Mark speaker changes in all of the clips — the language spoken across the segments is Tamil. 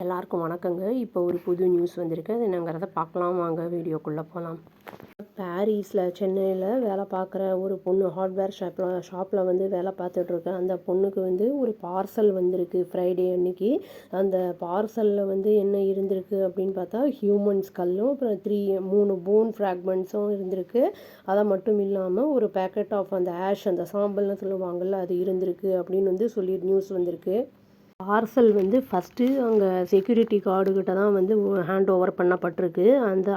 Speaker 1: எல்லாருக்கும் வணக்கங்க. இப்போ ஒரு புது நியூஸ் வந்திருக்கு. அது என்னங்கிறத பார்க்கலாம் வாங்க, வீடியோக்குள்ளே போகலாம். பாரிஸில் சென்னையில் வேலை பார்க்குற ஒரு பொண்ணு ஹார்ட்வேர் ஷாப்பில் வந்து வேலை பார்த்துட்ருக்கு. அந்த பொண்ணுக்கு வந்து ஒரு பார்சல் வந்திருக்கு ஃப்ரைடே அன்னைக்கு. அந்த பார்சலில் வந்து என்ன இருந்திருக்கு அப்படின்னு பார்த்தா ஹியூமன் ஸ்கல்லும் அப்புறம் 3 போன் ஃப்ராக்மெண்ட்ஸும் இருந்திருக்கு. அதை மட்டும் இல்லாமல் ஒரு பேக்கெட் ஆஃப் அந்த ஆஷ், அந்த சாம்பல்னு சொல்லுவாங்கள்ல, அது இருந்திருக்கு அப்படின்னு வந்து சொல்லி நியூஸ் வந்திருக்கு. பார்சல் வந்து ஃபஸ்ட்டு அங்கே செக்யூரிட்டி கார்டுகிட்ட தான் வந்து ஹேண்ட் ஓவர் பண்ணப்பட்டிருக்கு.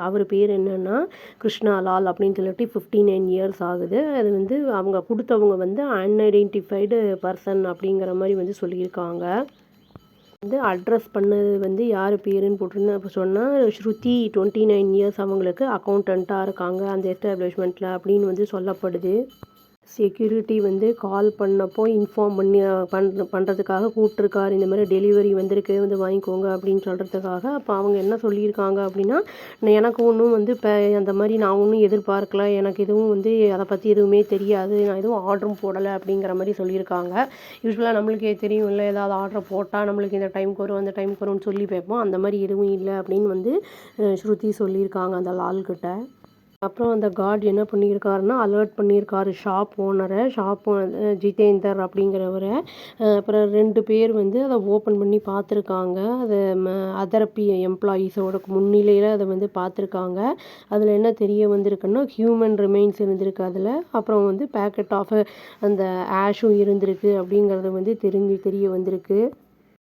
Speaker 1: அவர் பேர் என்னென்னா கிருஷ்ணாலால் அப்படின்னு சொல்லிட்டு 59 இயர்ஸ் ஆகுது. அது வந்து அவங்க கொடுத்தவங்க வந்து அன்ஐடென்டிஃபைடு பர்சன் அப்படிங்கிற மாதிரி வந்து சொல்லியிருக்காங்க. வந்து அட்ரஸ் பண்ணது வந்து யார் பேருன்னு போட்டிருந்தேன். அப்போ சொன்னால் ஸ்ருதி 29 இயர்ஸ், அவங்களுக்கு அக்கௌண்டண்ட்டாக இருக்காங்க அந்த எஸ்டாப்ளிஷ்மெண்ட்டில் அப்படின்னு வந்து சொல்லப்படுது. செக்யூரிட்டி வந்து கால் பண்ணப்போ இன்ஃபார்ம் பண்ணி பண்ணுறதுக்காக கூப்பிட்ருக்காரு. இந்த மாதிரி டெலிவரி வந்திருக்கு, வந்து வாங்கிக்கோங்க அப்படின்னு சொல்கிறதுக்காக. அப்போ அவங்க என்ன சொல்லியிருக்காங்க அப்படின்னா, எனக்கு ஒன்றும் வந்து இப்போ அந்த மாதிரி நான் ஒன்றும் எதிர்பார்க்கல, எனக்கு எதுவும் வந்து அதை பற்றி எதுவுமே தெரியாது, நான் எதுவும் ஆர்டரும் போடலை அப்படிங்கிற மாதிரி சொல்லியிருக்காங்க. யூஸ்வலாக நம்மளுக்கே தெரியும் இல்லை, ஏதாவது ஆர்டர் போட்டால் நம்மளுக்கு இந்த டைமுக்கு வரும் அந்த டைமுக்கு வரும்னு சொல்லி வைப்போம். அந்த மாதிரி எதுவும் இல்லை அப்படின்னு வந்து ஸ்ருதி சொல்லியிருக்காங்க அந்த லால்கிட்ட. அப்புறம் அந்த கார்ட் என்ன பண்ணியிருக்காருன்னா, அலர்ட் பண்ணியிருக்காரு ஷாப் ஓனரை, ஜிதேந்தர் அப்படிங்கிறவரை. அப்புறம் 2 பேர் வந்து அதை ஓப்பன் பண்ணி பார்த்துருக்காங்க. அதை அதர் எம்ப்ளாயீஸோட முன்னிலையில் அதை வந்து பார்த்துருக்காங்க. அதில் என்ன தெரிய வந்திருக்குன்னா, ஹியூமன் ரிமைன்ஸ் இருந்திருக்கு அதில். அப்புறம் வந்து பேக்கெட் ஆஃப் அந்த ஆஷும் இருந்திருக்கு அப்படிங்கிறது வந்து தெரிய வந்திருக்கு.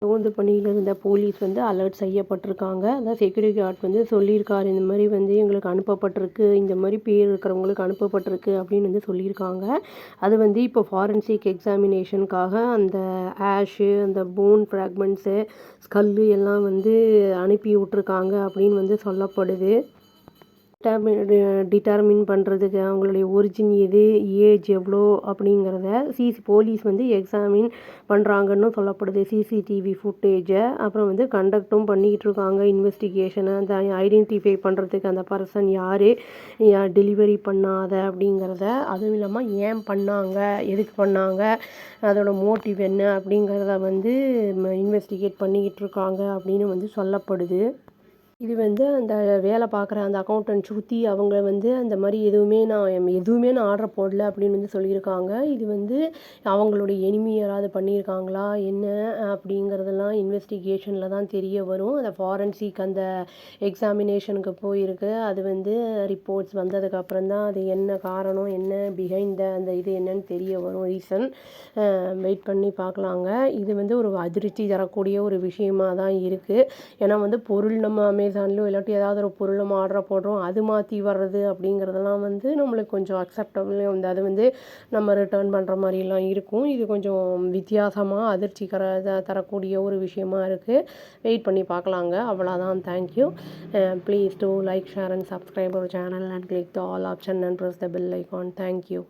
Speaker 1: ரோந்து பணியில் இருந்த போலீஸ் வந்து அலர்ட் செய்யப்பட்டிருக்காங்க. அதான் செக்யூரிட்டி கார்ட் வந்து சொல்லியிருக்காரு, இந்த மாதிரி வந்து எங்களுக்கு அனுப்பப்பட்டிருக்கு, இந்த மாதிரி பேர் இருக்கிறவங்களுக்கு அனுப்பப்பட்டிருக்கு அப்படின்னு வந்து சொல்லியிருக்காங்க. அது வந்து இப்போ ஃபாரன்சிக் எக்ஸாமினேஷனுக்காக அந்த ஆஷு, அந்த போன் ஃப்ராக்மெண்ட்ஸு, ஸ்கல்லு எல்லாம் வந்து அனுப்பி விட்ருக்காங்க அப்படின்னு வந்து சொல்லப்படுது. டிட்டர்மின் பண்ணுறதுக்கு அவங்களுடைய ஒரிஜின் எது, ஏஜ் எவ்வளோ அப்படிங்கிறத போலீஸ் வந்து எக்ஸாமின் பண்ணுறாங்கன்னு சொல்லப்படுது. சிசிடிவி ஃபுட்டேஜை அப்புறம் வந்து கண்டக்டும் பண்ணிக்கிட்டு இருக்காங்க இன்வெஸ்டிகேஷனை. அந்த ஐடென்டிஃபை பண்ணுறதுக்கு அந்த பர்சன் யார் டெலிவரி பண்ணாத அப்படிங்கிறத, அதுவும் இல்லாமல் ஏன் பண்ணாங்க, எதுக்கு பண்ணாங்க, அதோட மோட்டிவ் என்ன அப்படிங்கிறத வந்து இன்வெஸ்டிகேட் பண்ணிக்கிட்டு இருக்காங்க அப்படின்னு வந்து சொல்லப்படுது. இது வந்து அந்த வேலை பார்க்குற அந்த அக்கௌண்டன்ட் ஸ்ருதி அவங்க வந்து அந்த மாதிரி எதுவுமே நான் ஆர்டர் போடல அப்படின்னு வந்து சொல்லியிருக்காங்க. இது வந்து அவங்களுடைய எனிமி யாராவது பண்ணியிருக்காங்களா என்ன அப்படிங்கிறதெல்லாம் இன்வெஸ்டிகேஷனில் தான் தெரிய வரும். அந்த ஃபாரன்சிக் அந்த எக்ஸாமினேஷனுக்கு போயிருக்கு. அது வந்து ரிப்போர்ட்ஸ் வந்ததுக்கப்புறம் தான் அது என்ன காரணம், என்ன பிஹைண்ட் அந்த இது என்னன்னு தெரிய வரும், ரீசன். வெயிட் பண்ணி பார்க்கலாங்க. இது வந்து ஒரு அதிர்ச்சி தரக்கூடிய ஒரு விஷயமாக தான் இருக்குது. ஏன்னா வந்து பொருள் நம்ம அமேசான்லையோ இல்லாட்டி ஏதாவது ஒரு பொருள் நம்ம ஆர்டர் போடுறோம், அது மாற்றி வர்றது அப்படிங்கிறதெல்லாம் வந்து நம்மளுக்கு கொஞ்சம் அக்செப்டபிள் வந்து அது வந்து நம்ம ரிட்டர்ன் பண்ணுற மாதிரிலாம் இருக்கும். இது கொஞ்சம் வித்தியாசமாக தரக்கூடிய ஒரு விஷயமா இருக்குது. வெயிட் பண்ணி பார்க்கலாங்க. அவ்வளோதான். Thank you. Please do like, share and subscribe our channel and click the all option and press the bell icon. Thank you.